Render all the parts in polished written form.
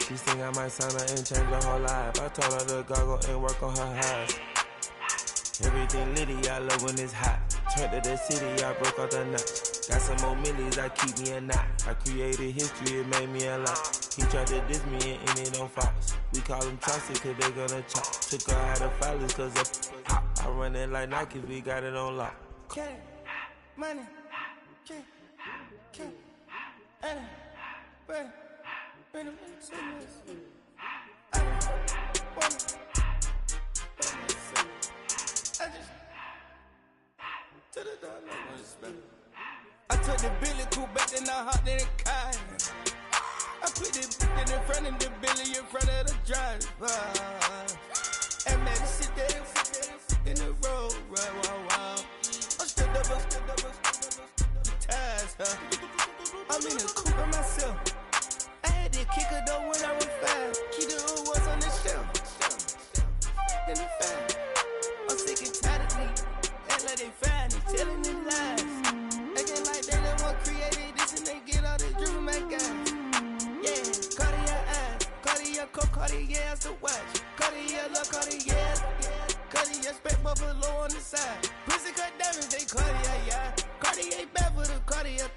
She think I might sign her and change her whole life. I told her to goggle and work on her eyes. Everything litty, I love when it's hot. Turned to the city, I broke out the nuts. Got some more millies that keep me a knot. I created history, it made me a lot. He tried to diss me and end it on Fox. We call them Chauncey cause they gonna chop. Took her out of filers cause of pop. I run it like Nike, we got it on lock. Cash, money, cash, money, money. I took the Billy Cool back, then I hopped in the car. I put the in front of the Billy in front of the driver. And man, sit there in the road, wow. I'm still up, the ties, huh? I'm in the coupe by myself. I had to kick her though when I was 5. Keep the old was on the shelf. In the 5. I'm sick and tired of me. Act like they fine and telling them lies. Acting like they the one created this and they get all this driven my guys. Yeah, Cartier eyes, Cartier coat, Cartier ass the watch. Cartier look, Cartier, Cartier spec buffalo on the side. Pussy cut diamonds, they Cartier, yeah. Cartier bad for the Cartier.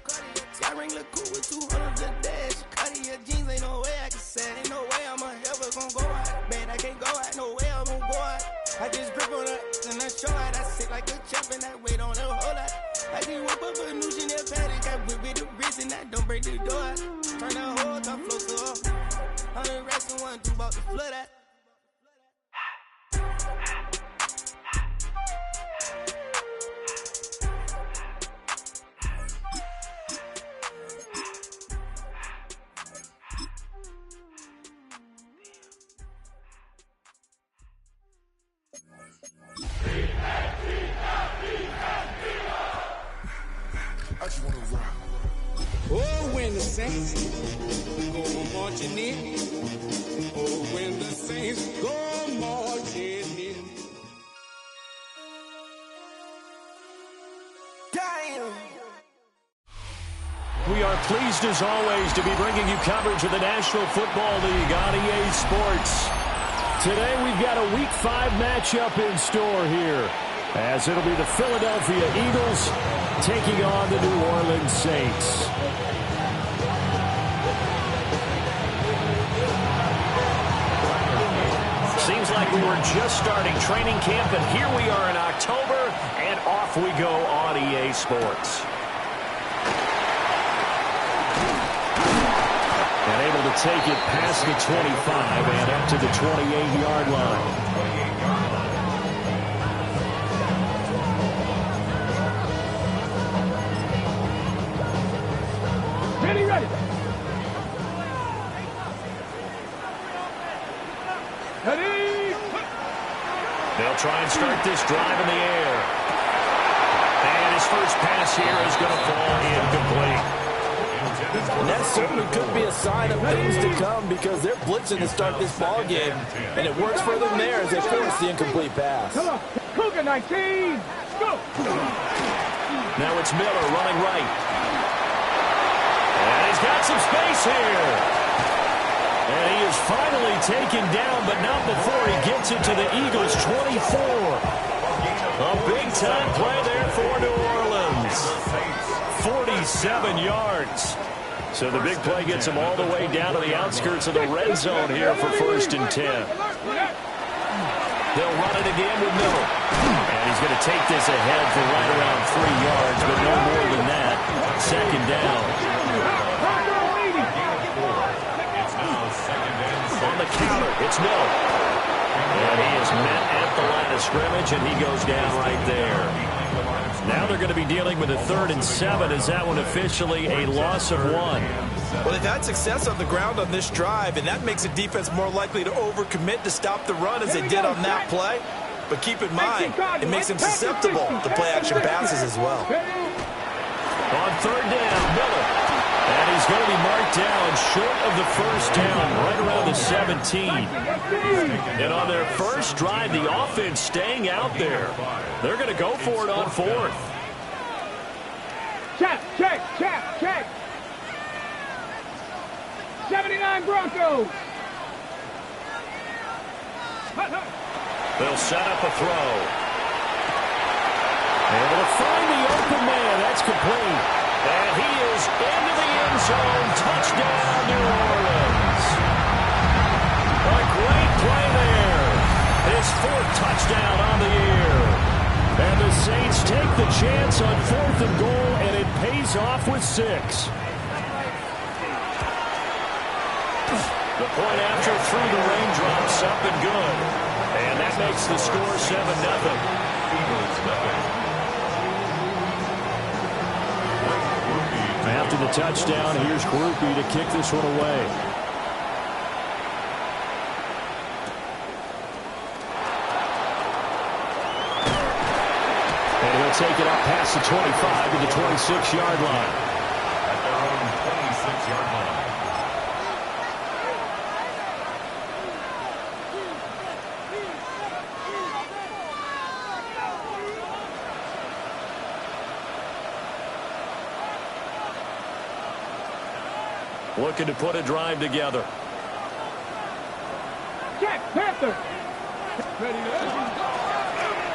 I ring the cool with 200 the dash. Cartier jeans, ain't no way I can say. Ain't no way I'm ever gonna go out. Man, I can't go out, no way I'm gonna go out. I just grip on her and I show out. I sit like a champ and I wait on her whole lot. I just whip up a new Chanel paddock. I whip with the wrist and I don't break the door out. Turn the whole top floor to off. 100 racks and 1 2 about the flood out. Oh, when the saints go marching in. Oh, when the saints go marching in. Damn. We are pleased as always to be bringing you coverage of the National Football League on EA Sports. Today we've got a Week 5 matchup in store here, as it'll be the Philadelphia Eagles taking on the New Orleans Saints. Seems like we were just starting training camp, and here we are in October, and off we go on EA Sports. And able to take it past the 25 and up to the 28-yard line. Ready. They'll try and start this drive in the air. And his first pass here is going to fall incomplete. And that certainly could be a sign of things to come, because they're blitzing to start this ball game, and it works for them there as they force the incomplete pass. Come on, Cougar 19, go! Now it's Miller running right. And he's got some space here. And he is finally taken down, but not before he gets it to the Eagles' 24. A big-time play there for New Orleans. 47 yards. So the big play gets him all the way down to the outskirts of the red zone here for 1st and 10. They'll run it again with Miller. And he's going to take this ahead for right around 3 yards, but no more than that. 2nd down. On the counter, it's Miller. And he is met at the line of scrimmage, and he goes down right there. Now they're going to be dealing with a 3rd and 7. Is that one officially a loss of 1? Well, they've had success on the ground on this drive, and that makes the defense more likely to overcommit to stop the run as they did on that play. But keep in mind, it makes them susceptible to play-action passes as well. On 3rd down, Miller. And he's going to be marked down short of the 1st down, right around the 17. And on their first drive, the offense staying out there. They're going to go for it on 4th. Check. 79 Broncos. They'll set up a throw. Able to find the open man. That's complete. And he is into the end zone. Touchdown, New Orleans. A great play there. His fourth touchdown on the year. And the Saints take the chance on 4th and goal, and it pays off with 6. The point after through the raindrops up and good. And that makes the score 7-0. After the touchdown, here's Groupie to kick this one away. And he'll take it up past the 25 to the 26-yard line. At their own 26-yard line. Looking to put a drive together. Jack Panther.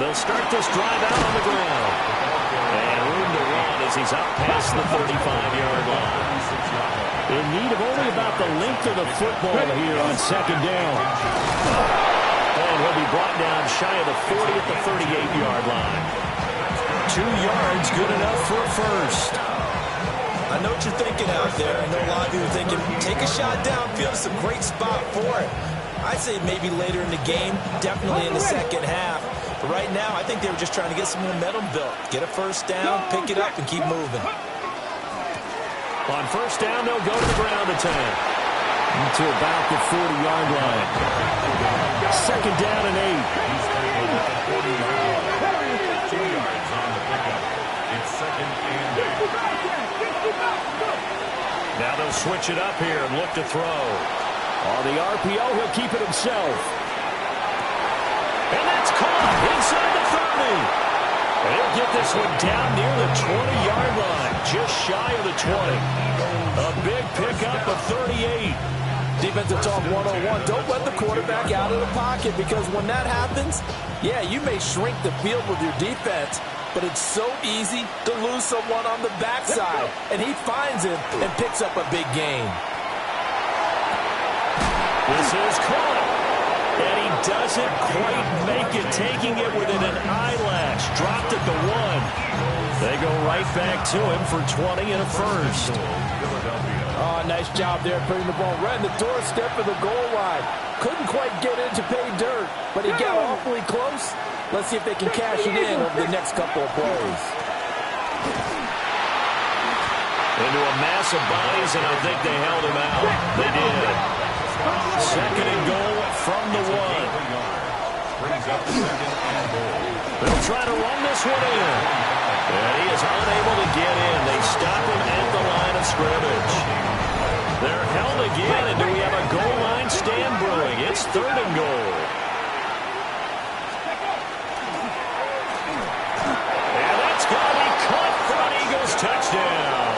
They'll start this drive out on the ground. And room to run as he's out past the 35-yard line. In need of only about the length of the football here on 2nd down. And he'll be brought down shy of the 40 at the 38-yard line. 2 yards, good enough for a first. I know what you're thinking out there. I know a lot of you are thinking, take a shot downfield. It's a great spot for it. I'd say maybe later in the game, definitely in the second half. But right now, I think they were just trying to get some momentum built. Get a first down, pick it up, and keep moving. On first down, they'll go to the ground attack. To about the 40-yard line. 2nd down and 8. 2 yards on the pickup. It's 2nd and 8. Now they'll switch it up here and look to throw. On the RPO, he'll keep it himself. And that's caught inside the 30. And he'll get this one down near the 20-yard line, just shy of the 20. A big pickup of 38. Defensive talk 101. Don't let the quarterback out of the pocket, because when that happens, yeah, you may shrink the field with your defense, but it's so easy to lose someone on the backside. And he finds him and picks up a big gain. This is caught. And he doesn't quite make it, taking it within an eyelash. Dropped at the 1. They go right back to him for 20 and a first. Oh, nice job there putting the ball right in the doorstep of the goal line. Couldn't quite get in to pay dirt, but he got awfully close. Let's see if they can cash it in over the next couple of plays. Into a mass of bodies, and I think they held him out. They did. 2nd and goal from the 1. Brings up 2nd and goal. They'll try to run this one in. And he is unable to get in. They stop him at the line of scrimmage. They're held again, and do we have a goal line stand brewing? It's 3rd and goal. And that's going to be caught for an Eagles touchdown.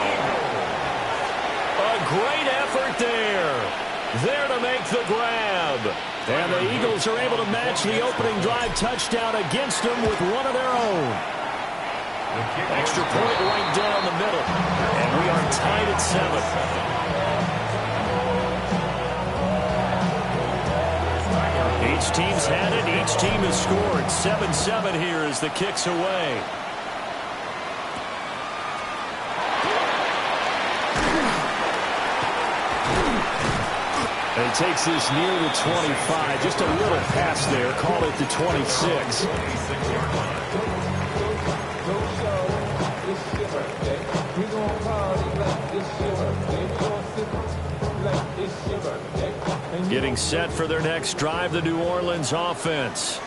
A great effort there. There to make the grab. And the Eagles are able to match the opening drive touchdown against them with one of their own. Extra point right down the middle. And we are tied at 7. Each team's had it. Each team has scored. 7-7 here as the kick's away. And he takes this near the 25. Just a little pass there. Call it the 26. Getting set for their next drive, the New Orleans offense.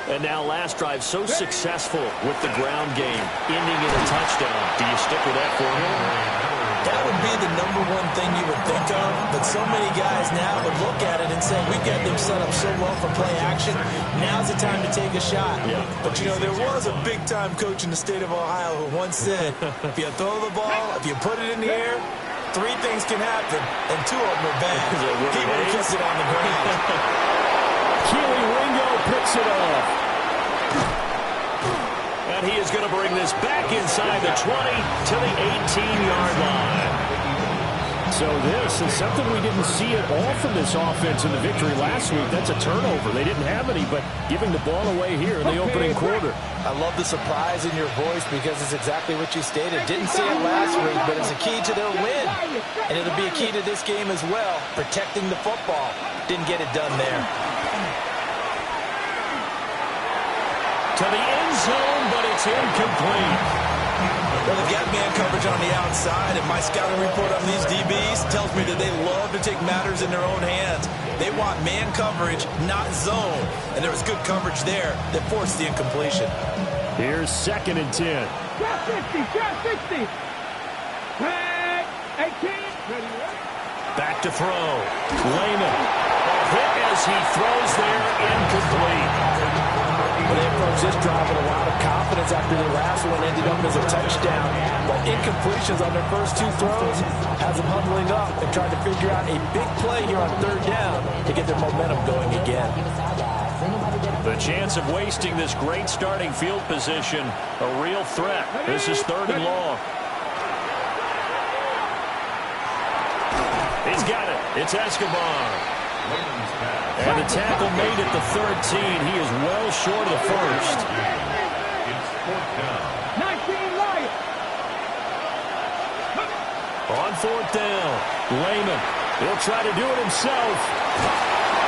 And now last drive so successful with the ground game, ending in a touchdown. Do you stick with that formula? That would be the #1 thing you would think of, but so many guys now would look at it and say, we've got them set up so well for play action. Now's the time to take a shot. Yeah. But, you know, there was a big-time coach in the state of Ohio who once said, if you throw the ball, if you put it in the air, 3 things can happen, and 2 of them are bad. He would have kept it on the ground. Keely it off. And he is going to bring this back inside the 20 to the 18-yard line. So this is something we didn't see at all from this offense in the victory last week. That's a turnover. They didn't have any, but giving the ball away here in the opening quarter. I love the surprise in your voice because it's exactly what you stated. Didn't see it last week, but it's a key to their win. And it'll be a key to this game as well, protecting the football. Didn't get it done there. To the end zone, but it's incomplete. Well, they've got man coverage on the outside, and my scouting report on these DBs tells me that they love to take matters in their own hands. They want man coverage, not zone. And there was good coverage there that forced the incompletion. Here's 2nd and 10. Drop 60, drop 60. 18. Back to throw. Lehman. A hit as he throws there, incomplete. Well, they approached this drive with a lot of confidence after their last one ended up as a touchdown. But incompletions on their first 2 throws has them huddling up and trying to figure out a big play here on 3rd down to get their momentum going again. The chance of wasting this great starting field position, a real threat. This is 3rd and long. He's got it. It's Escobar. And the tackle made at the 13. He is well short of the first. It's 4th down. 19 Lions. On 4th down, Lehman. He'll try to do it himself.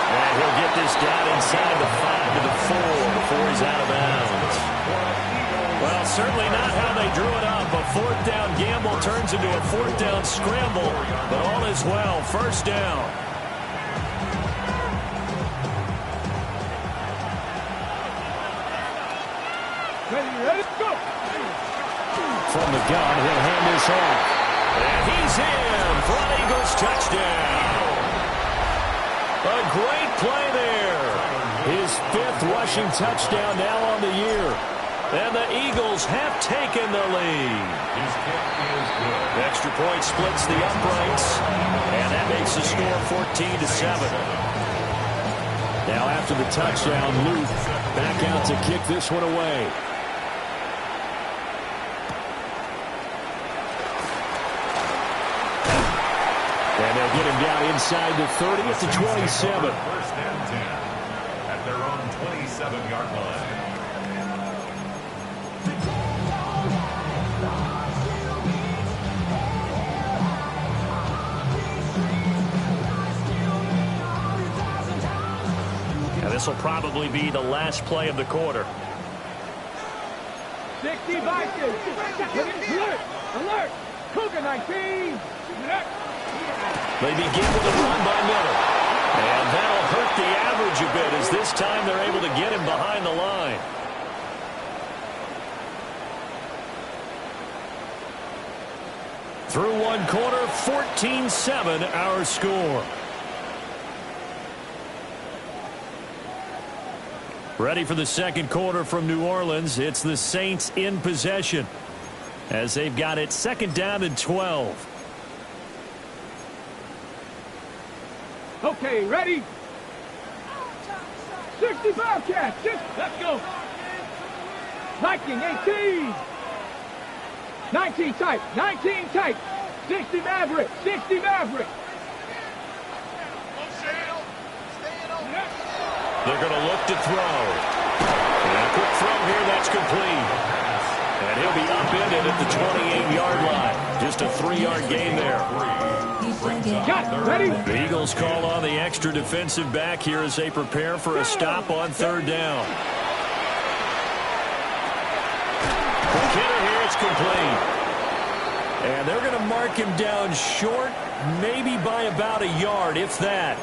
And he'll get this down inside the 5 to the 4 before he's out of bounds. Well, certainly not how they drew it up. A 4th down gamble turns into a 4th down scramble. But all is well. 1st down. Ready, go. From the gun, he'll hand this off. And he's in for an Eagles touchdown. A great play there. His 5th rushing touchdown now on the year. And the Eagles have taken the lead. His kick is good. Extra point splits the uprights. And that makes the score 14-7. Now after the touchdown, Luke back out to kick this one away. And they'll get him down inside the 30 at the 27. 1st and 10 at their own 27-yard line. Now this will probably be the last play of the quarter. 60 Vikings. Alert! Alert! Cougar 19. They begin with a run by Miller. And that'll hurt the average a bit as this time they're able to get him behind the line. Through 1 quarter, 14-7 our score. Ready for the 2nd quarter from New Orleans. It's the Saints in possession as they've got it 2nd down and 12. Okay, ready? 65 catch. Let's go. Viking 18. 19 tight. 19 tight. 60 Maverick. 60 Maverick. They're going to look to throw. And a quick throw here, that's complete. And he'll be upended at the 28-yard line. Just a 3-yard gain there. Got it. Ready? The Eagles call on the extra defensive back here as they prepare for a stop on 3rd down. The kidder here, it's complete. And they're going to mark him down short, maybe by about a yard, if that.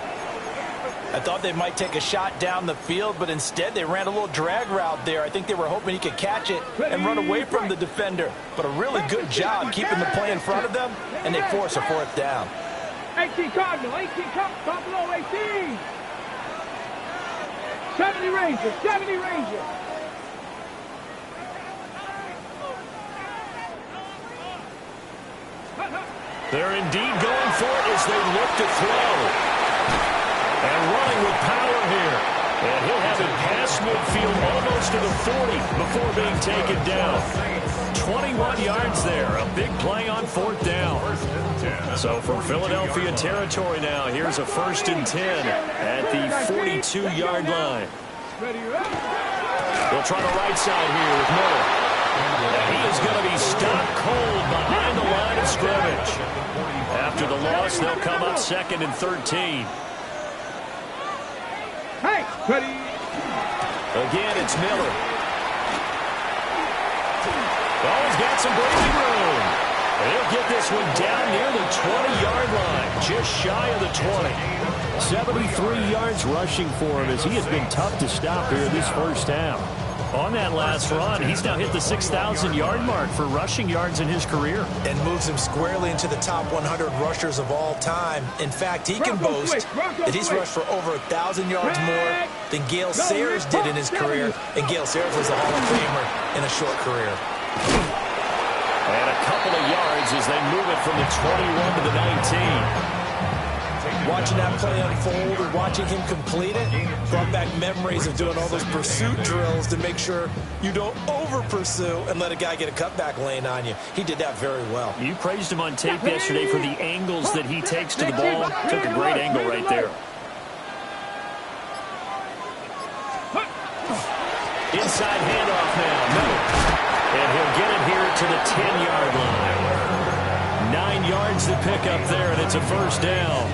I thought they might take a shot down the field, but instead they ran a little drag route there. I think they were hoping he could catch it and run away from the defender. But a really good job keeping the play in front of them, and they force a 4th down. 18 Cardinal, 18 Buffalo, 18. 70 Rangers, 70 Rangers. They're indeed going for it as they look to throw. And running with power here. And he'll have it past midfield almost to the 40 before being taken down. 21 yards there. A big play on 4th down. So from Philadelphia territory now, here's a 1st and 10 at the 42-yard line. They'll try the right side here with Miller. And he is going to be stopped cold behind the line of scrimmage. After the loss, they'll come up 2nd and 13. Hey, ready. Again, it's Miller. Oh, he's got some breathing room. He'll get this one down near the 20-yard line, just shy of the 20. 73 yards rushing for him as he has been tough to stop here this first half. On that last run, he's now hit the 6,000-yard mark for rushing yards in his career. And moves him squarely into the top 100 rushers of all time. In fact, he can boast that he's rushed for over 1,000 yards more than Gale Sayers did in his career. And Gale Sayers was a Hall of Famer in a short career. And a couple of yards as they move it from the 21 to the 19. Watching that play unfold and watching him complete it brought back memories of doing all those pursuit drills to make sure you don't over-pursue and let a guy get a cutback lane on you. He did that very well. You praised him on tape yesterday for the angles that he takes to the ball. Took a great angle right there. Inside handoff now. Miller. And he'll get it here to the 10-yard line. 9 yards to pick up there, and it's a 1st down.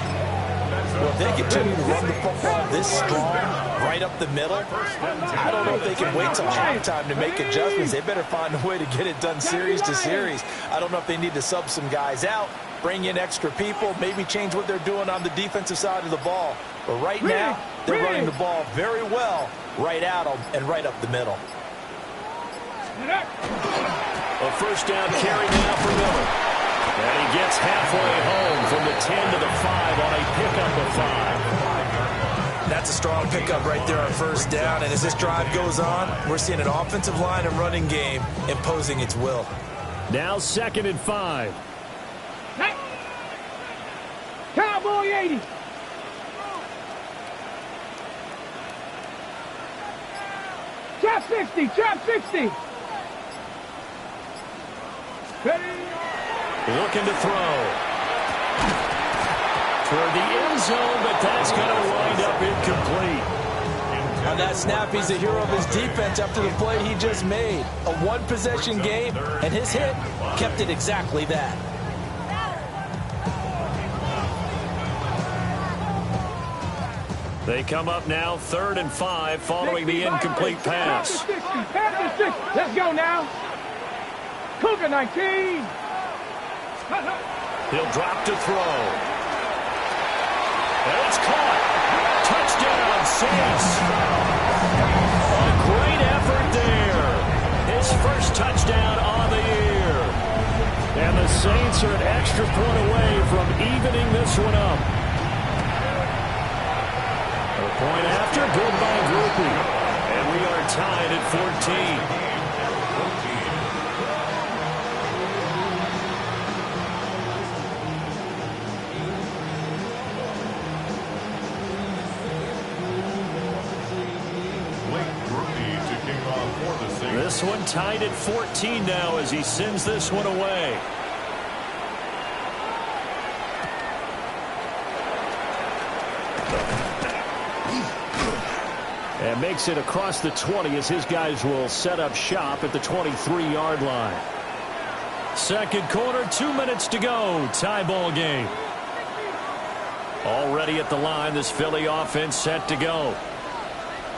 Well, if they continue to run the football this strong, right up the middle, I don't know if they can wait till halftime to make adjustments. They better find a way to get it done series to series. I don't know if they need to sub some guys out, bring in extra people, maybe change what they're doing on the defensive side of the ball. But right now, they're running the ball very well right at them and right up the middle. A 1st down carry now for Miller. And he gets halfway home from the 10 to the 5 on a pickup of 5. That's a strong pickup right there on 1st down. And as this drive goes on, we're seeing an offensive line and running game imposing its will. Now 2nd and 5. Hey. Cowboy 80. Trap 60, trap 60. Ready. Looking to throw. Toward the end zone, but that's going to wind up incomplete. On that snap, he's a hero of his defense after the play he just made. A one-possession game, and his hit kept it exactly that. They come up now 3rd and 5 following the incomplete pass. Let's go now. Cougar 19. He'll drop to throw. And it's caught. Touchdown, Saints. A great effort there. His first touchdown on the year. And the Saints are an extra point away from evening this one up. A point after, good by Groupie. And we are tied at 14. This one tied at 14 now as he sends this one away. And makes it across the 20 as his guys will set up shop at the 23-yard line. 2nd quarter, 2 minutes to go. Tie ball game. Already at the line, this Philly offense set to go.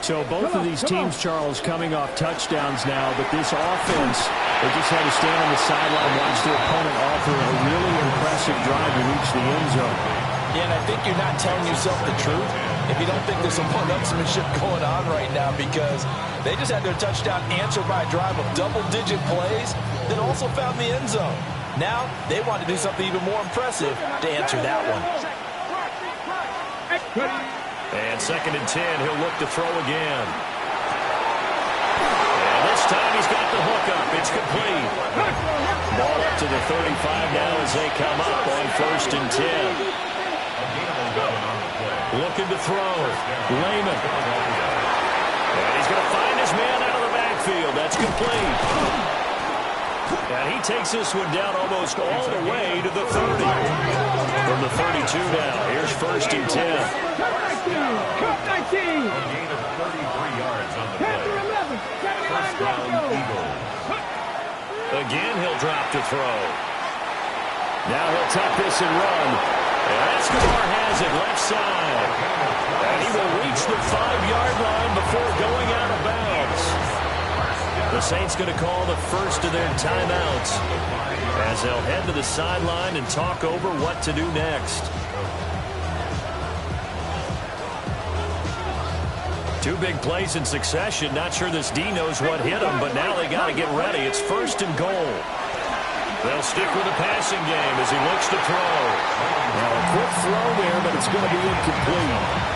So both of these teams, Charles, coming off touchdowns now, but this offense, they just had to stand on the sideline and watch their opponent offer a really impressive drive to reach the end zone. Yeah, and I think you're not telling yourself the truth if you don't think there's some one-upsmanship going on right now, because they just had their touchdown answered by a drive of double-digit plays that also found the end zone. Now they want to do something even more impressive to answer that one. And 2nd and 10, he'll look to throw again. And this time he's got the hook up. It's complete. Ball up to the 35 now as they come up on 1st and 10. Looking to throw. Lehman. And he's going to find his man out of the backfield. That's complete. And he takes this one down almost all the way to the 30. From the 32 now, here's 1st and 10. Cup 19. A gain of 33 yards on the play. 11. First down, Eagles. Again, he'll drop to throw. Now he'll tuck this and run. And Escobar has it left side. And he will reach the 5-yard line before going out of bounds. The Saints going to call the first of their timeouts as they'll head to the sideline and talk over what to do next. Two big plays in succession. Not sure this D knows what hit him, but now they got to get ready. It's 1st and goal. They'll stick with the passing game as he looks to throw. Now a quick throw there, but it's going to be incomplete.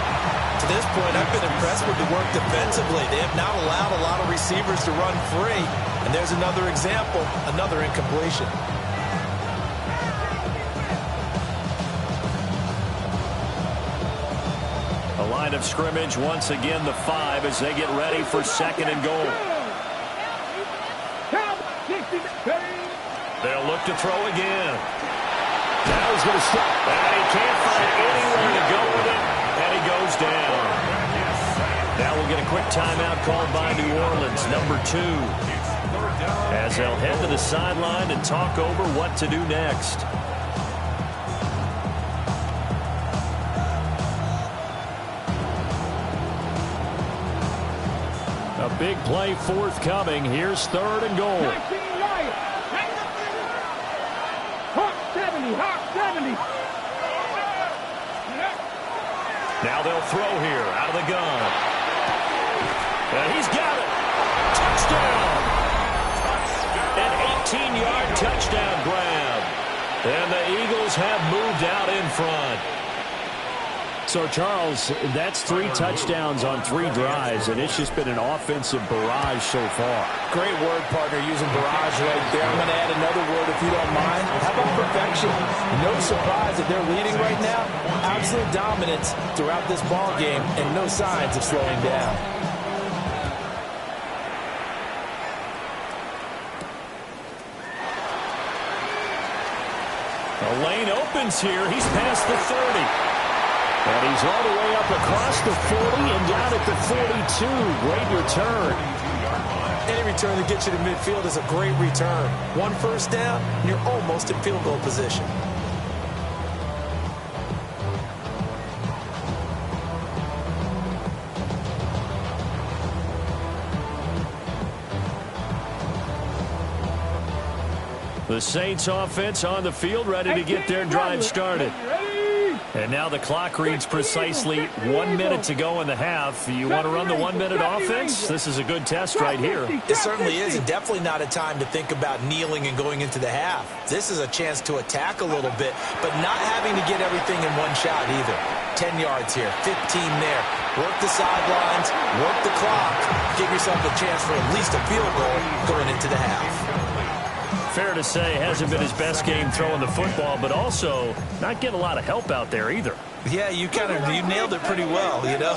To this point, I've been impressed with the work defensively. They have not allowed a lot of receivers to run free. And there's another example, another incompletion. A line of scrimmage, once again the 5 as they get ready for 2nd and goal. They'll look to throw again. Now he's going to stop. And he can't find anywhere to go with it. And he goes down. Now we'll get a quick timeout called by New Orleans, number 2. As they'll head to the sideline and talk over what to do next. A big play forthcoming. Here's 3rd and goal. Hawk 70, Hawk 70. Now they'll throw here out of the gun. And he's got it. Touchdown. An 18-yard touchdown grab. And the Eagles have moved out in front. So, Charles, that's 3 touchdowns on 3 drives, and it's just been an offensive barrage so far. Great word, partner, using barrage right there. I'm going to add another word if you don't mind. How about perfection? No surprise that they're leading right now. Absolute dominance throughout this ball game and no signs of slowing down. The lane opens here. He's past the 30. And he's all the way up across the 40 and down at the 42. Great return. Any return that gets you to midfield is a great return. 1 first down, and you're almost in field goal position. The Saints offense on the field, ready to get their drive started. And now the clock reads precisely 1 minute to go in the half. You want to run the 1 minute offense? This is a good test right here. It certainly is, and definitely not a time to think about kneeling and going into the half. This is a chance to attack a little bit, but not having to get everything in one shot either. 10 yards here, 15 there. Work the sidelines, work the clock. Give yourself a chance for at least a field goal going into the half. Fair to say, hasn't been his best game throwing the football, but also not getting a lot of help out there either. Yeah, you nailed it pretty well, you know.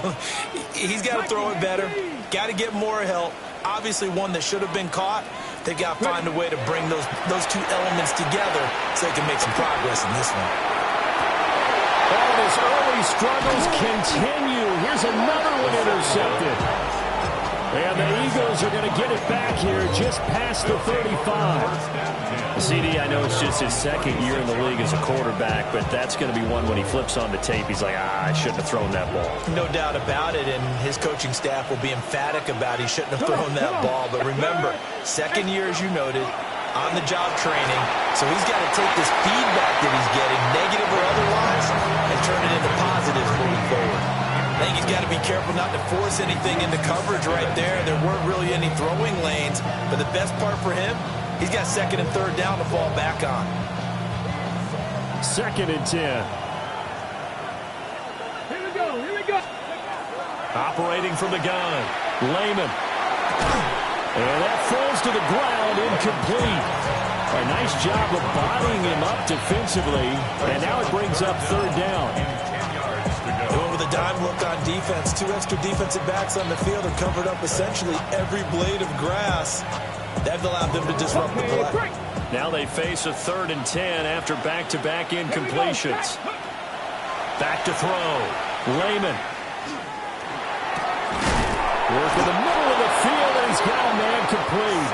He's got to throw it better, got to get more help. Obviously one that should have been caught. They've got to find a way to bring those two elements together so they can make some progress in this one. All his early struggles continue. Here's another one intercepted. And the Eagles are going to get it back here just past the 35. CD, I know it's just his 2nd year in the league as a quarterback, but that's going to be one when he flips on the tape. He's like, I shouldn't have thrown that ball. No doubt about it, and his coaching staff will be emphatic about he shouldn't have thrown that ball. But remember, 2nd year, as you noted, on-the-job training, so he's got to take this feedback that he's getting, negative or otherwise, and turn it into positives moving forward. I think he's got to be careful not to force anything into coverage right there. There weren't really any throwing lanes, but the best part for him, he's got 2nd and 3rd down to fall back on. 2nd and 10. Here we go. Operating from the gun, Lehman. And that falls to the ground, incomplete. A nice job of bodying him up defensively, and now it brings up 3rd down. Going with a dime look on defense. 2 extra defensive backs on the field are covered up essentially every blade of grass. That allowed them to disrupt the play. Now they face a 3rd and 10 after back-to-back incompletions. Back to throw. Lehman. Work in the middle of the field, and he's got a man complete.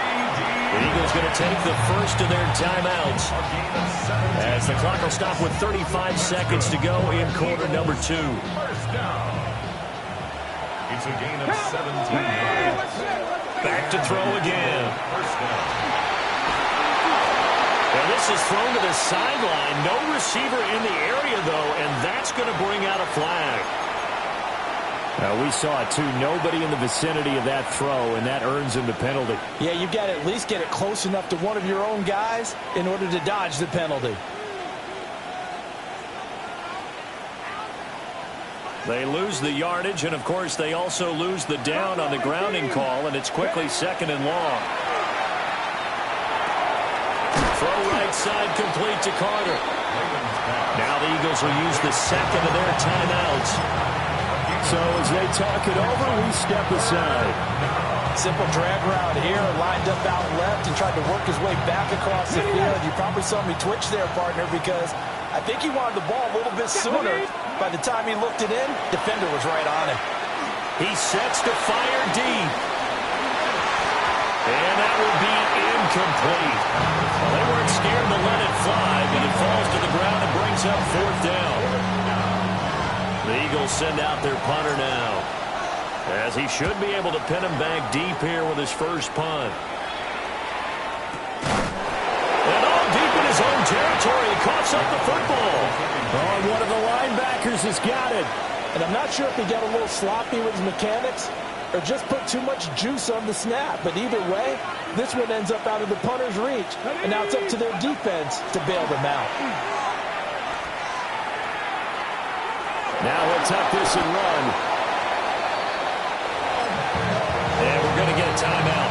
The Eagles going to take the first of their timeouts as the clock will stop with 35 seconds to go in quarter number 2. First down. It's a gain of 17 yards. Back to throw again. First down. And this is thrown to the sideline. No receiver in the area, though, and that's going to bring out a flag. We saw it, too. Nobody in the vicinity of that throw, and that earns him the penalty. Yeah, you've got to at least get it close enough to one of your own guys in order to dodge the penalty. They lose the yardage, and, of course, they also lose the down on the grounding call, and it's quickly 2nd and long. Throw right side complete to Carter. Now the Eagles will use the 2nd of their timeouts. So as they talk it over, we step aside. Simple drag route here, lined up out left and tried to work his way back across the field. You probably saw me twitch there, partner, because I think he wanted the ball a little bit sooner. By the time he looked it in, defender was right on him. He sets to fire deep. And that will be incomplete. Well, they weren't scared to let it fly, but it falls to the ground and brings up 4th down. The Eagles send out their punter now, as he should be able to pin him back deep here with his first punt. And all deep in his own territory, he coughs up the football. Oh, one of the linebackers has got it. And I'm not sure if he got a little sloppy with his mechanics or just put too much juice on the snap. But either way, this one ends up out of the punter's reach. And now it's up to their defense to bail them out. Now he'll tuck this and run. And we're going to get a timeout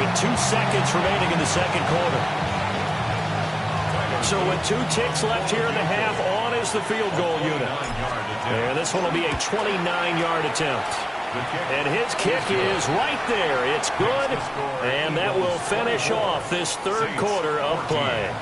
with 2 seconds remaining in the 2nd quarter. So with 2 ticks left here in the half, on is the field goal unit. And this one will be a 29-yard attempt. And his kick is right there. It's good, and that will finish off this 3rd quarter of play.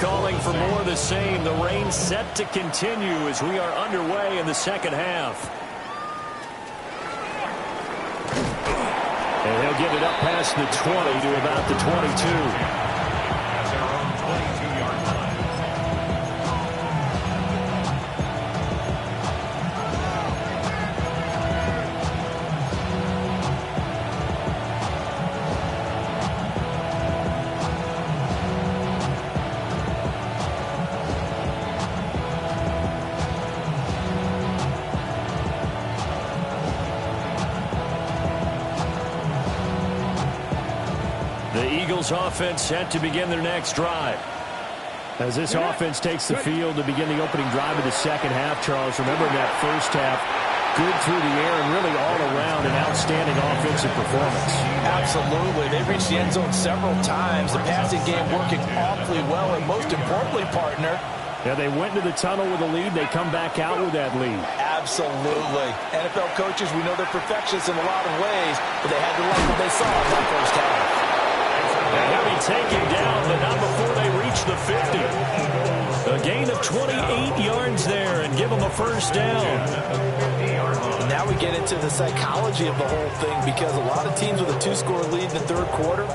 Calling for more of the same. The rain set to continue as we are underway in the 2nd half. And he'll get it up past the 20 to about the 22. That's our own 22-yard line. Offense set to begin their next drive. As this offense takes the field to begin the opening drive of the 2nd half, Charles, remember that first half, good through the air and really all around an outstanding offensive performance. Absolutely. They reached the end zone several times. The passing game working awfully well, and most importantly, partner, yeah, they went into the tunnel with a lead. They come back out with that lead. Absolutely. NFL coaches, we know they're perfectionists in a lot of ways, but they had to like what they saw in that first half. He'll be taken down, but not before they reach the 50. A gain of 28 yards there and give them a first down. Now we get into the psychology of the whole thing, because a lot of teams with a 2-score lead in the 3rd quarter,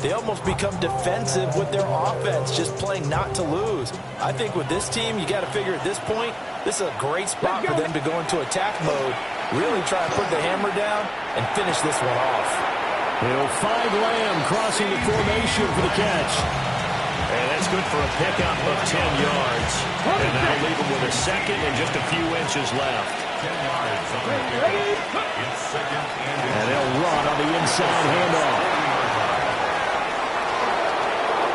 they almost become defensive with their offense, just playing not to lose. I think with this team, you got to figure at this point, this is a great spot for them to go into attack mode, really try and put the hammer down and finish this one off. He'll find Lamb crossing the formation for the catch. And that's good for a pickup of 10 yards. And that'll leave him with a 2nd and just a few inches left. 10 yards on the pickup. It's second And they'll run on the inside handoff.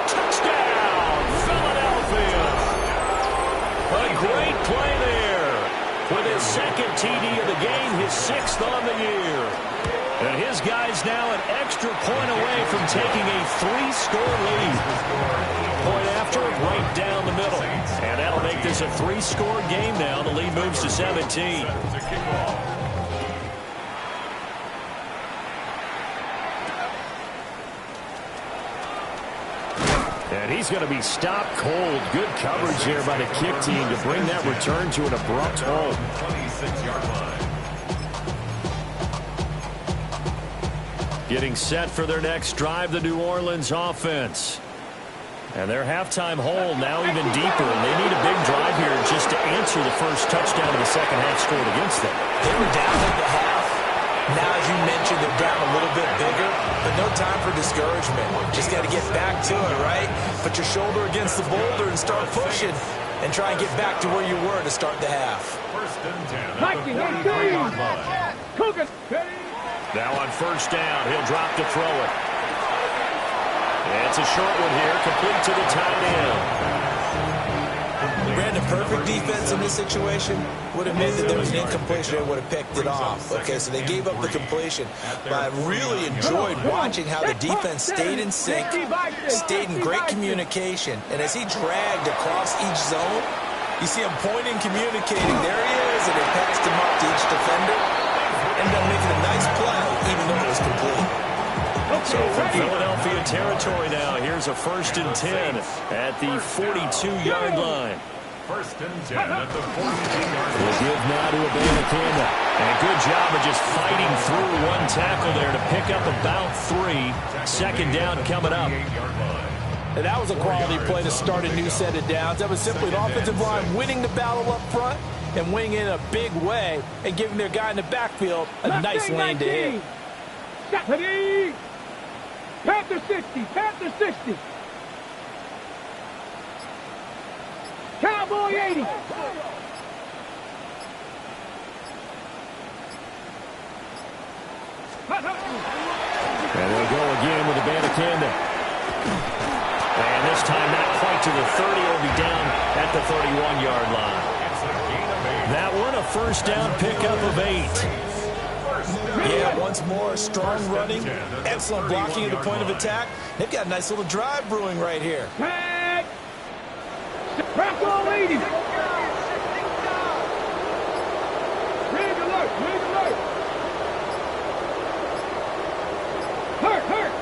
Touchdown, Philadelphia. A great play there. With his second TD of the game, his 6th on the year. And his guy's now an extra point away from taking a 3-score lead. Point after, right down the middle. And that'll make this a 3-score game now. The lead moves to 17. And he's going to be stopped cold. Good coverage there by the kick team to bring that return to an abrupt halt. 26-yard line. Getting set for their next drive, the New Orleans offense. And their halftime hole now even deeper. And they need a big drive here just to answer the first touchdown of the second half scored against them. They were down at the half. Now, as you mentioned, they're down a little bit bigger, but no time for discouragement. Just got to get back to it, right? Put your shoulder against the boulder and start pushing and try and get back to where you were to start the half. First and 10 at the 43-yard line. Now on first down, he'll drop to throw it. It's a short one here, complete to the tight end. Brandon, perfect defense in this situation would have meant that there was an incompletion and would have picked it off. Okay, so they gave up the completion. But I really enjoyed watching how the defense stayed in sync, stayed in great communication. And as he dragged across each zone, you see him pointing, communicating. There he is, and they passed him up to each defender. Ended up making a nice play, even though it was complete. So from Philadelphia territory now, here's a 1st and 10 at the 42-yard line. First and 10 at the 42-yard line. We'll give now to Abanikanda. And a good job of just fighting through one tackle there to pick up about 3. Second down coming up. And that was a quality play to start a new set of downs. That was simply an offensive line winning the battle up front and winning in a big way and giving their guy in the backfield a nice lane to hit. Panther 60, Panther 60. Cowboy 80. And they'll go again with Abanikanda. And this time not quite to the 30. It'll be down at the 31-yard line. That one a first down pickup of 8. Yeah, once more, strong running, excellent blocking at the point of attack. They've got a nice little drive brewing right here. Tag. Crack all 80. Rig alert, rig alert. Hurt.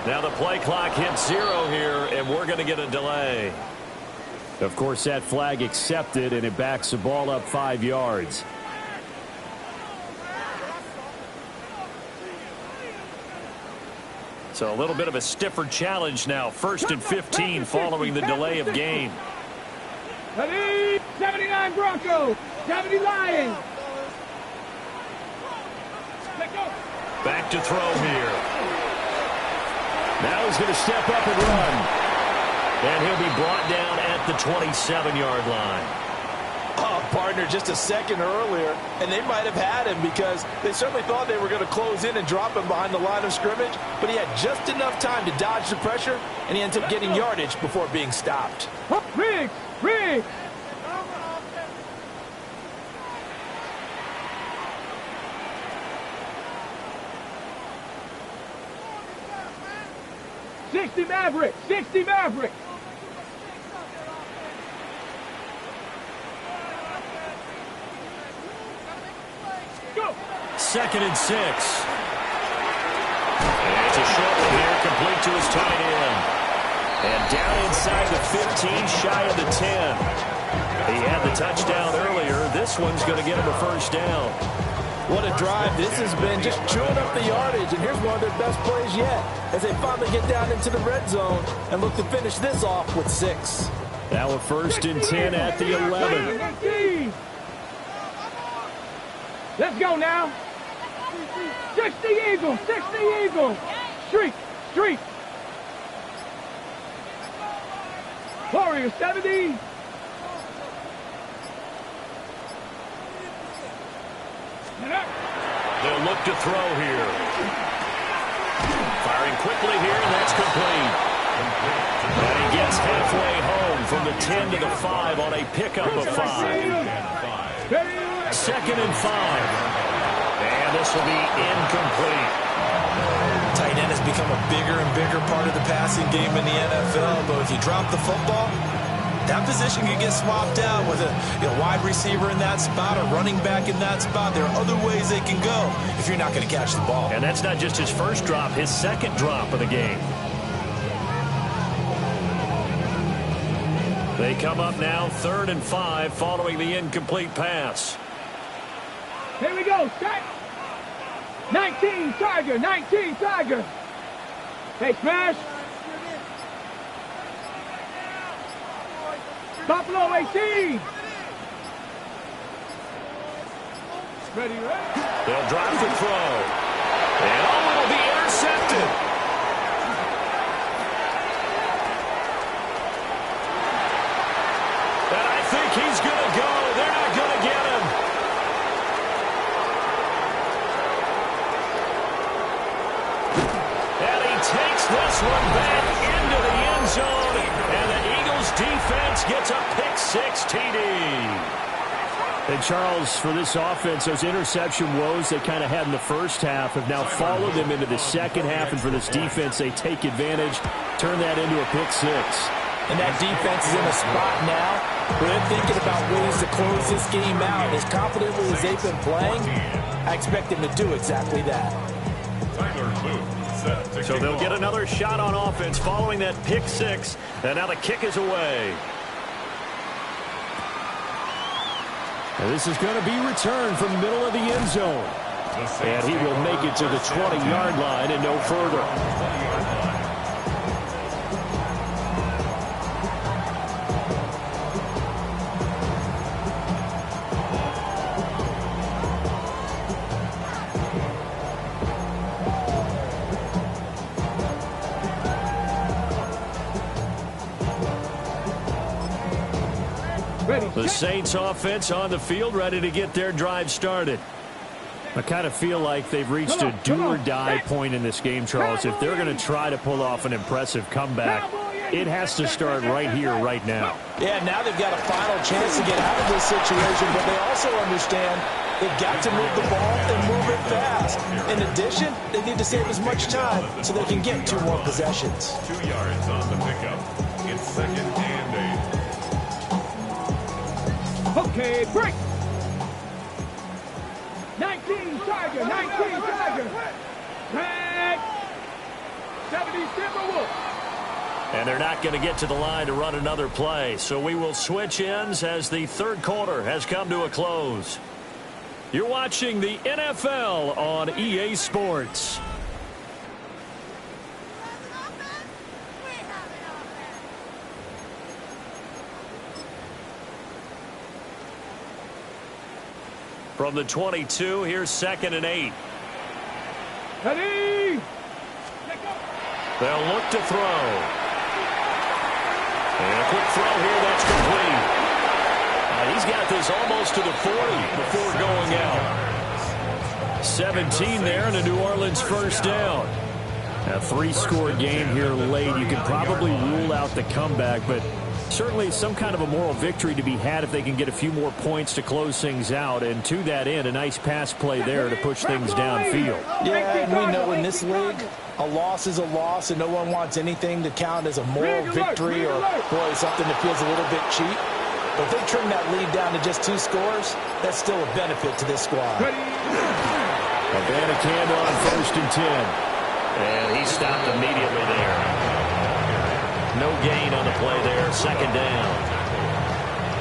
Now the play clock hits 0 here, and we're going to get a delay. Of course, that flag accepted, and it backs the ball up 5 yards. So a little bit of a stiffer challenge now. 1st and 15 following the delay of game. 79 Broncos, 70 Lions. Back to throw here. Now he's going to step up and run. And he'll be brought down at the 27-yard line. Oh, partner, just a second earlier, and they might have had him because they certainly thought they were going to close in and drop him behind the line of scrimmage, but he had just enough time to dodge the pressure, and he ends up getting yardage before being stopped. Riggs! 60 Maverick! 60 Maverick! Go! 2nd and 6. And it's a short one here, complete to his tight end. And down inside the 15, shy of the 10. He had the touchdown earlier. This one's going to get him a first down. What a drive this has been, just chewing up the yardage, and here's one of their best plays yet as they finally get down into the red zone and look to finish this off with 6. Now a 1st and 10 at the 11. Let's go now. 60 Eagles, 60 Eagles. Street. Warriors 70. They'll look to throw here. Firing quickly here, and that's complete. And he gets halfway home from the 10 to the 5 on a pickup of 5. 2nd and 5. And this will be incomplete. Tight end has become a bigger and bigger part of the passing game in the NFL, but if you drop the football, that position can get swapped out with a wide receiver in that spot, a running back in that spot. There are other ways they can go if you're not going to catch the ball. And that's not just his first drop, his second drop of the game. They come up now 3rd and 5 following the incomplete pass. Here we go, set. 19 Tiger, 19 Tiger. Hey, smash. Buffalo 18. Ready, ready. They'll drop the throw. And it'll be intercepted. And I think he's going to go. They're not going to get him. And he takes this one back into the end zone. And the Eagles defense gets a pick-6 TD. And Charles, for this offense, those interception woes they kind of had in the first half have now followed them into the second half. And for this defense, they take advantage, turn that into a pick-6. And that defense is in a spot now where they're thinking about ways to close this game out. As confidently as they've been playing, I expect them to do exactly that. So they'll get another shot on offense following that pick-6. And now the kick is away. And this is going to be returned from the middle of the end zone. And he will make it to the 20-yard line and no further. The Saints offense on the field, ready to get their drive started. I kind of feel like they've reached a do-or-die point in this game, Charles. If they're going to try to pull off an impressive comeback, it has to start right here, right now. Yeah, now they've got a final chance to get out of this situation, but they also understand they've got to move the ball and move it fast. In addition, they need to save as much time so they can get 2 more possessions. 2 yards on the pickup. It's 2nd and 8. Okay, break. 19 Tiger, 19 Tiger. Break. 70 Timberwolves. And they're not going to get to the line to run another play. So we will switch ends as the third quarter has come to a close. You're watching the NFL on EA Sports. From the 22, here's 2nd and 8. Ready. They'll look to throw. And a quick throw here, that's complete. He's got this almost to the 40 before going out. 17 there and a New Orleans first down. A 3-score game here late. You can probably rule out the comeback, but certainly some kind of a moral victory to be had if they can get a few more points to close things out. And to that end, a nice pass play there to push things downfield. Yeah, and we know in this league, a loss is a loss, and no one wants anything to count as a moral victory or, boy, something that feels a little bit cheap. But if they trim that lead down to just 2 scores, that's still a benefit to this squad. Abanikanda on 1st and 10. And he stopped immediately there. No gain on the play there, 2nd down.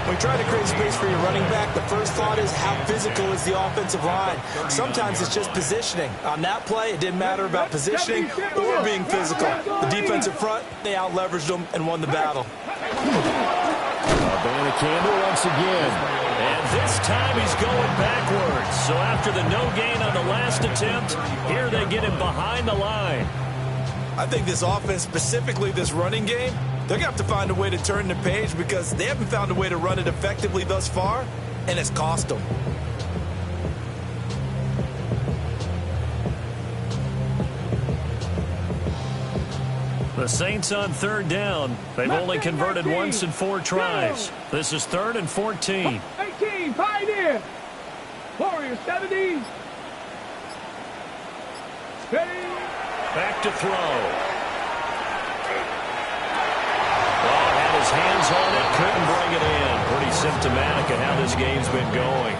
When you try to create space for your running back, the first thought is how physical is the offensive line. Sometimes it's just positioning. On that play, it didn't matter about positioning or being physical. The defensive front, they out-leveraged them and won the battle. Abanikanda once again. And this time he's going backwards. So after the no gain on the last attempt, here they get him behind the line. I think this offense, specifically this running game, they're going to have to find a way to turn the page because they haven't found a way to run it effectively thus far, and it's cost them. The Saints on third down. They've only converted once in 4 tries. This is 3rd and 14. 18, Pioneer. Warriors, 70s. Ready. Back to throw. Oh, had his hands on it, couldn't bring it in. Pretty symptomatic of how this game's been going.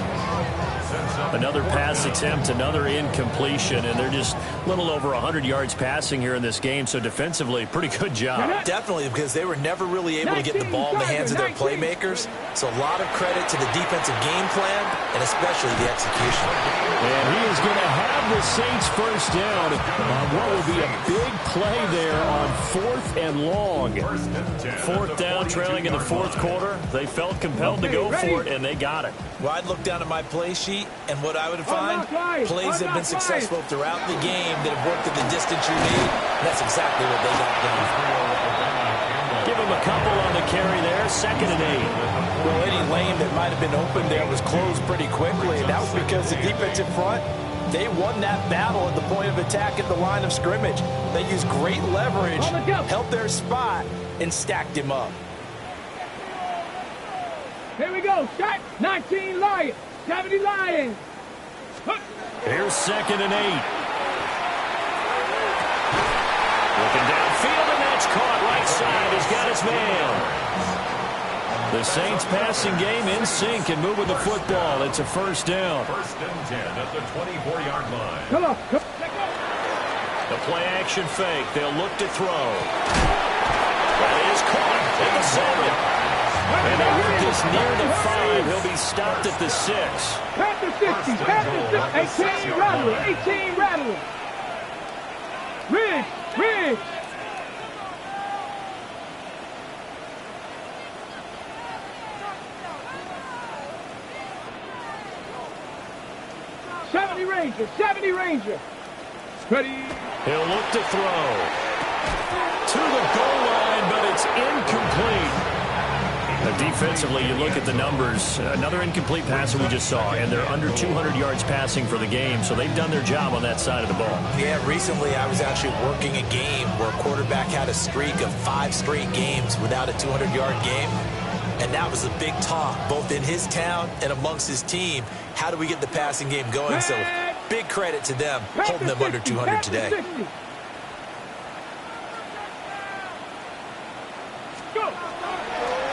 Another pass attempt, another incompletion, and they're just a little over 100 yards passing here in this game, so defensively, pretty good job. Definitely, because they were never really able to get the ball in the hands of their playmakers, so a lot of credit to the defensive game plan, and especially the execution. And he is going to have the Saints first down on what will be a big play there on 4th and long. 4th down, trailing in the 4th quarter. They felt compelled to go for it, and they got it. Well, I'd look down at my play sheet, and what I would find, plays that have been successful throughout the game that have worked at the distance you need. That's exactly what they got done. Give him a couple on the carry there, 2nd and 8. Well, any lane that might have been open there was closed pretty quickly, and that was because the defensive front, they won that battle at the point of attack at the line of scrimmage. They used great leverage, held their spot, and stacked him up. Here we go. Shot. 19 Lions. 70 Lions. Here's 2nd and 8. Looking downfield, and that's caught right side. He's got his man. The Saints passing game in sync and moving the football. It's a first down. 1st and 10 at the 24-yard line. Come on. The play action fake. They'll look to throw. That is caught at the 7. And they work this near the 5. He'll be stopped at the 6. Panther 60. Panther 60. 18 Rattler. 18 Rattler. Ridge. 70 Ranger. Ready. He'll look to throw. To the goal line, but it's incomplete. Defensively, you look at the numbers. Another incomplete pass that we just saw, and they're under 200 yards passing for the game, so they've done their job on that side of the ball. Yeah, recently I was actually working a game where a quarterback had a streak of 5 straight games without a 200-yard game, and that was a big talk, both in his town and amongst his team. How do we get the passing game going? So big credit to them, holding them under 200 today.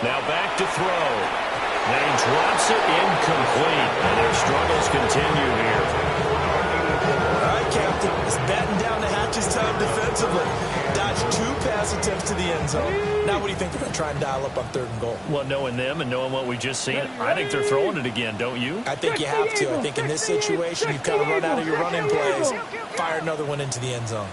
Now back to throw. And he drops it incomplete. And their struggles continue here. All right, Captain. It's batten down the hatches time defensively. Dodged 2 pass attempts to the end zone. Now what do you think they're going to try and dial up on 3rd and goal? Well, knowing them and knowing what we just seen, I think they're throwing it again, don't you? I think you have to. I think in this situation, you've kind of run out of your running plays. Fire another one into the end zone.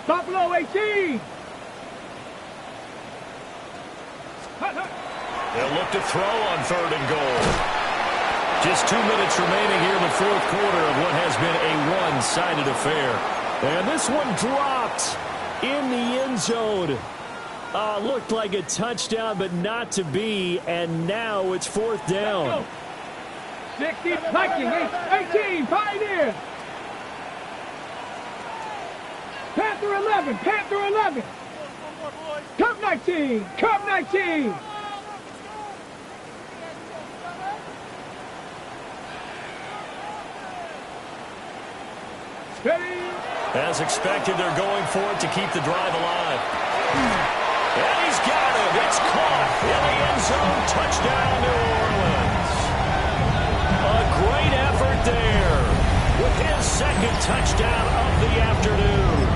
Buffalo 18. They'll look to throw on 3rd and goal. Just 2 minutes remaining here in the 4th quarter of what has been a one-sided affair. And this one dropped in the end zone. Looked like a touchdown, but not to be. And now it's 4th down. 60, Vikings, 18, Pioneer. Panther 11, Panther 11. Cup 19, Cup 19. Ready. As expected, they're going for it to keep the drive alive. And he's got it. It's caught in the end zone. Touchdown, New Orleans. A great effort there with his 2nd touchdown of the afternoon.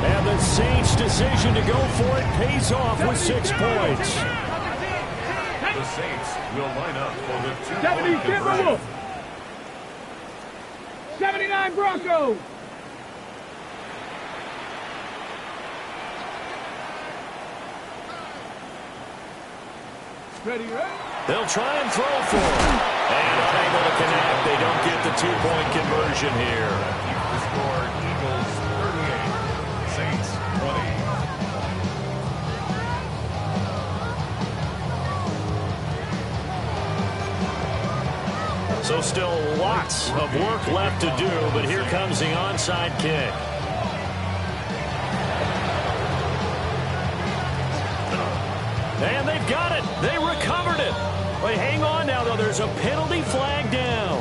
And the Saints' decision to go for it pays off with 6 points. The Saints will line up for the 70 2-point conversion. Timberwolves. 79 Broncos. Ready. They'll try and throw for him. And unable to connect. They don't get the 2-point conversion here. The score, Eagles 38, Saints 20. So still lots of work left to do, but here comes the onside kick. And they've got it. They recovered it. But hang on now, though. There's a penalty flag down.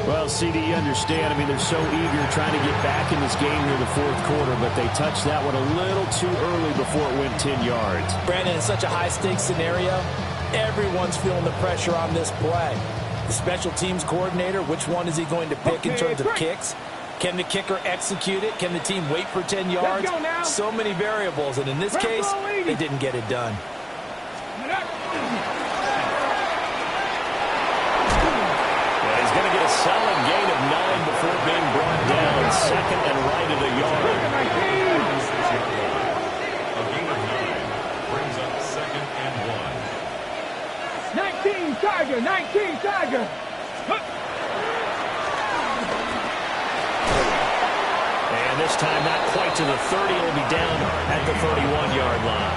Well, CD, you understand. I mean, they're so eager trying to get back in this game near the fourth quarter, but they touched that one a little too early before it went 10 yards. Brandon, in such a high-stakes scenario, everyone's feeling the pressure on this play. The special teams coordinator, which one is he going to pick in terms of kicks? Can the kicker execute it? Can the team wait for 10 yards? So many variables, and in this case, they didn't get it done. Well, he's going to get a solid gain of 9 before being brought down. Second and right at a yard. A gain of 9 brings up second and 1. 19 Tiger, 19 Tiger. And this time not quite to the 30. It'll be down at the 31-yard line.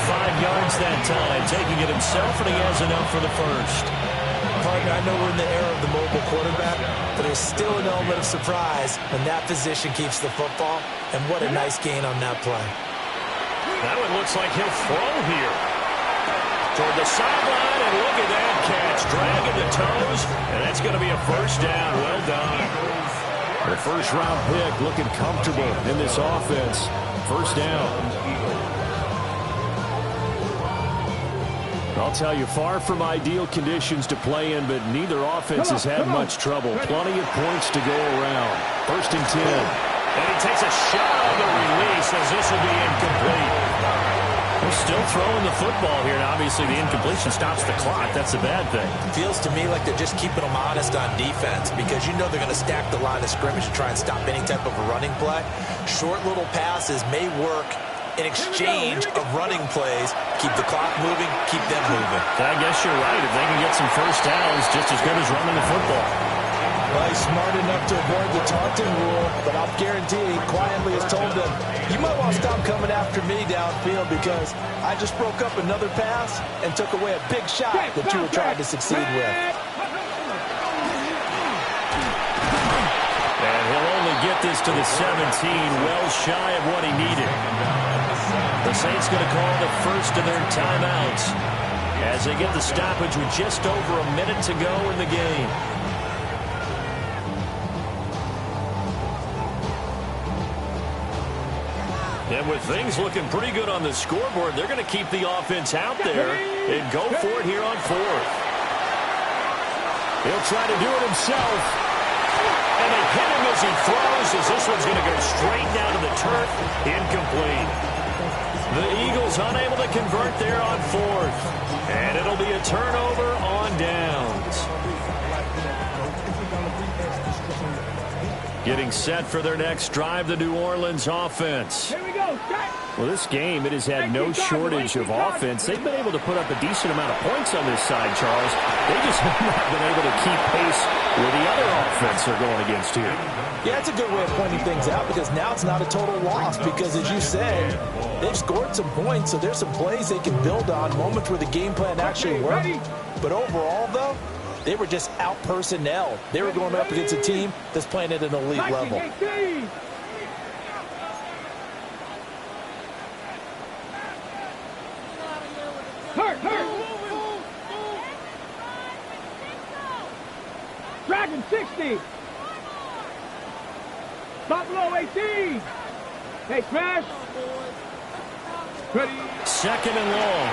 5 yards that time, taking it himself, and he has enough for the first. Partner, I know we're in the era of the mobile quarterback, but there's still an element of surprise when that position keeps the football, and what a nice gain on that play. That one looks like he'll throw here. Toward the sideline, and look at that catch. Dragging the toes, and that's going to be a first down. Well done. The first-round pick looking comfortable in this offense. First down. I'll tell you, far from ideal conditions to play in, but neither offense has had much trouble. Plenty of points to go around. First and 10. And he takes a shot on the release as this will be incomplete. They're still throwing the football here, and obviously the incompletion stops the clock. That's a bad thing. Feels to me like they're just keeping them honest on defense because you know they're going to stack the line of scrimmage and try and stop any type of a running play. Short little passes may work in exchange of running plays. Keep the clock moving, keep them moving. I guess you're right. If they can get some first downs, just as good as running the football. Well, he's smart enough to avoid the taunting rule, but I'll guarantee he quietly has told them, you might want to stop coming after me downfield because I just broke up another pass and took away a big shot that you were trying to succeed with. And he'll only get this to the 17, well shy of what he needed. The Saints going to call the first of their timeouts as they get the stoppage with just over a minute to go in the game. And with things looking pretty good on the scoreboard, they're going to keep the offense out there and go for it here on fourth. He'll try to do it himself. And they hit him as he throws, as this one's going to go straight down to the turf. Incomplete. The Eagles unable to convert there on fourth. And it'll be a turnover on downs. Getting set for their next drive, the New Orleans offense. Here we go. Well, this game, it has had no shortage of offense. They've been able to put up a decent amount of points on this side, Charles. They just have not been able to keep pace with the other offense they're going against here. Yeah, it's a good way of pointing things out because now it's not a total loss because, as you said, they've scored some points, so there's some plays they can build on, moments where the game plan actually worked. But overall, though, they were just out-personnel. They were going up against a team that's playing at an elite level. Dragon 60. Buffalo 18. Hey, smash. Ready. Second and long.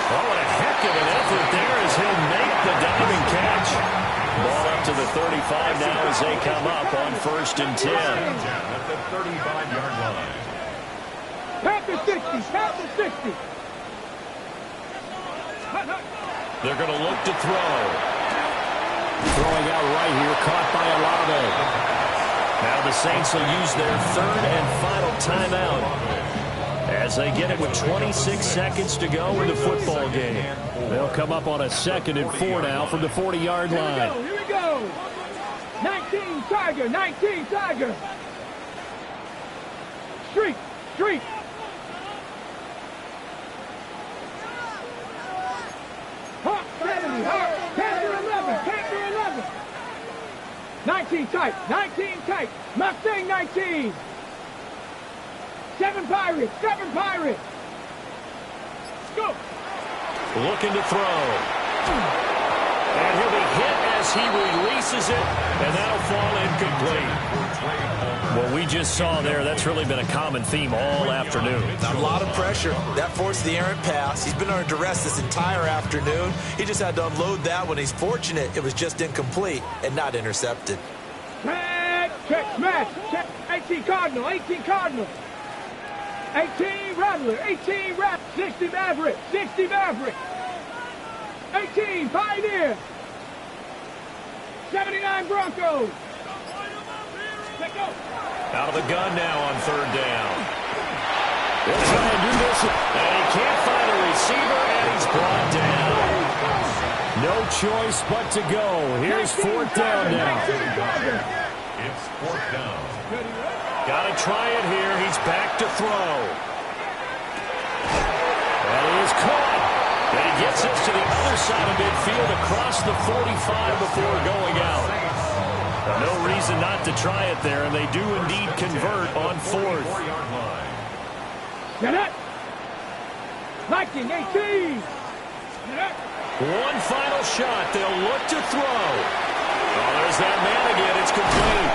Oh, what a heck of an effort there as he'll make the diving catch. Ball up to the 35 now as they come up on first and 10. At the 35-yard line. Count the 60. Count the 60. They're going to look to throw. Throwing out right here, caught by Olave. Now the Saints will use their third and final timeout as they get it with 26 seconds to go in the football game. They'll come up on a 2nd and 4 now from the 40-yard line. Here we go. 19 Tiger. 19 Tiger. Streak. Streak. tight. 19 tight. Mustang 19. 7 Pirates. 7 Pirates. Go. Looking to throw. And he'll be hit as he releases it, and that'll fall incomplete. What we just saw there, that's really been a common theme all afternoon. A lot of pressure. That forced the errant pass. He's been under duress this entire afternoon. He just had to unload that one. He's fortunate it was just incomplete and not intercepted. Check, smash. Check. 18 Cardinal. 18 Cardinal. 18 Rattler. 18 Rattler. 60 Maverick. 60 Maverick. 18 Pioneer. 79 Broncos. Let go. Out of the gun now on third down. He'll try and do this, and he can't find a receiver, and he's brought down. No choice but to go. Here's fourth down now. It's fourth down. Got to try it here. He's back to throw. And he is caught. And he gets us to the other side of midfield across the 45 before going out. No reason not to try it there, and they do indeed convert on fourth. Get it. Viking 18. One final shot. They'll look to throw. Oh, there's that man again. It's complete.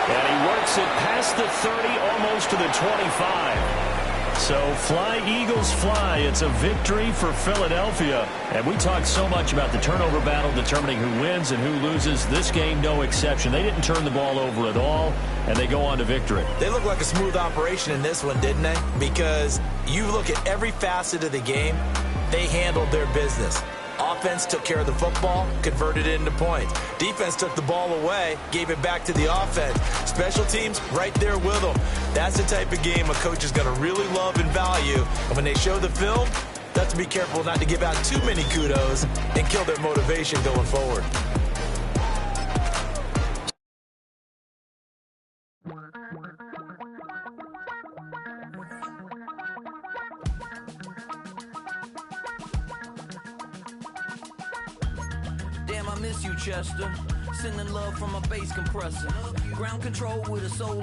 And he works it past the 30, almost to the 25. So fly, Eagles, fly. It's a victory for Philadelphia. And we talked so much about the turnover battle determining who wins and who loses. This game, no exception. They didn't turn the ball over at all, and they go on to victory. They look like a smooth operation in this one, didn't they? Because you look at every facet of the game, they handled their business. Offense took care of the football, converted it into points. Defense took the ball away, gave it back to the offense. Special teams, right there with them. That's the type of game a coach is going to really love and value. And when they show the film, they have to be careful not to give out too many kudos and kill their motivation going forward. Damn, I miss you, Chester. Sending love from a bass compressor. Ground control with a soul.